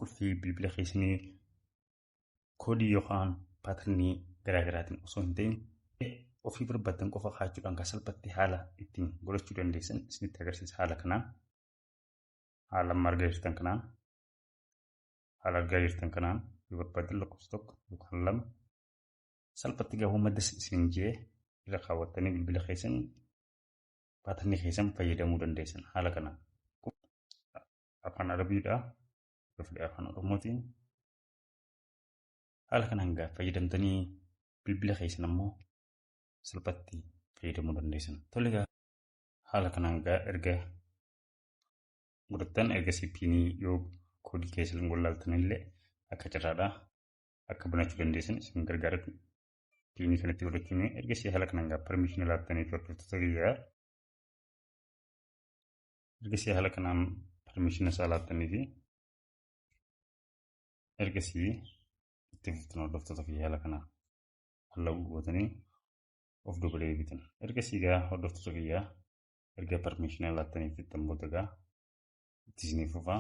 qulfii bilbila keessanii koodii yookaan paaternii garaagaraatiin osoo hin ta'in ofii barbaaddan qofa kaachuudhaan kan salphatti haala ittiin godhachuu dandeessan isinitti agarsiisa. Haala kanaan haala argaa jirtan kanaan yoo barbaaddan lakkoofsa tokko yookaan lama salphatti gahuu maddas isin jee irra kaawwattanii bilbila keessan paaternii keessan fayyadamuu dandeessan. Haala kanaan afaan Arabiidhaa fi afaan Oromootiin haala kanaan gaafa fayyadamtanii bilbila keessan ammoo salphatti fayyadamuu dandeessan. Tole haala kanaan erga godhattan ergasii piinii yoo koodii keessan wallaaltanillee akka carraadhaa akka banachuu dandeessan isin gargaara. Piinii kanatti godhachuun ergasii haala kanaan gaafa permishinii laattanii hordoftoota biyyaa ergasii haala kanaan permishina isaa laattanii fi ergasii itti fuftan hordoftoota biyyaa haala kanaan halluu gootanii of duuba deebitan. Ergasii hordoftoota biyyaa erga permishina laattanii fixan booda itti isinii fufaa.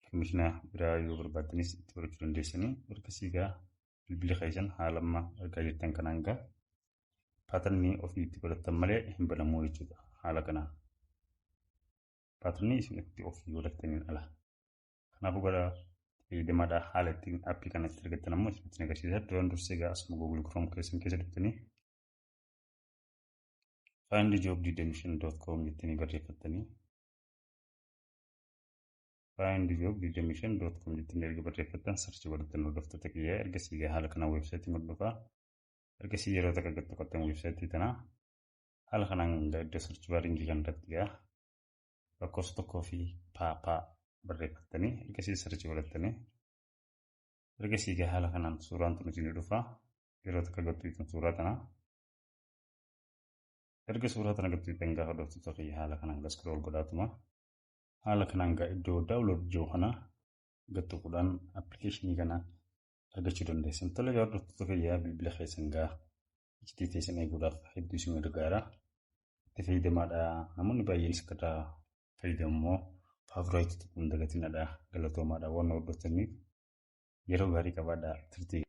Permishina biraa yoo barbaaddanis itti godhachuu dandeessanii ergasii bilbila keessan haala amma argaa jirtan kanaan paaternii ofii itti godhattan malee hin banamuu jechuudha. Haala kanaan paaternii isin itti ofii godhattaniin ala. Kanaafuu fayyadamaadhaa haala ittiin aappii kanatti argattan ammoo isinitti agarsiisa. Duraan dursee asuma Google Chrome keessan keessa dhuftanii findjob25.com jettanii barreeffattanii findjob25.com jettanii erga barreeffattan sarchi godhattan hordoftoota kiyyaa ergasii haala kanaan weebsaayitii dhufaa. Ergasii yeroo takka tokkottan weebsaayitii tanaa haala kanaan iddoo sarchi baaringii kanarratti lakkoofsa tokkoo fi paapaa barreeffattanii ergasii sarchi godhattanii ergasii haala kanaan suuraan tun isin dhufaa. Yeroo takka gattuutan suuraa tanaa erga suuraa tana gattuutan gaafa hordoftoota kiyyaa haala kanaan scroll godhaatuma. Haala kanaan iddoo daawulood jiru kana gattuudhaan appilikeeshinii kana argachuu dandeessan. Tole hordoftoota kiyyaa bilbila keessan iccitii teessan eeguudhaaf hedduu isin gargaara. Itti fayyadamaadhaa. Namoonni baay'eenis akka fayyadamu faavuraayitii tuquun dagatinadhaa. Galatoomaadhaa waan hordoftaniif yeroo gaarii qabaadhaa turtii.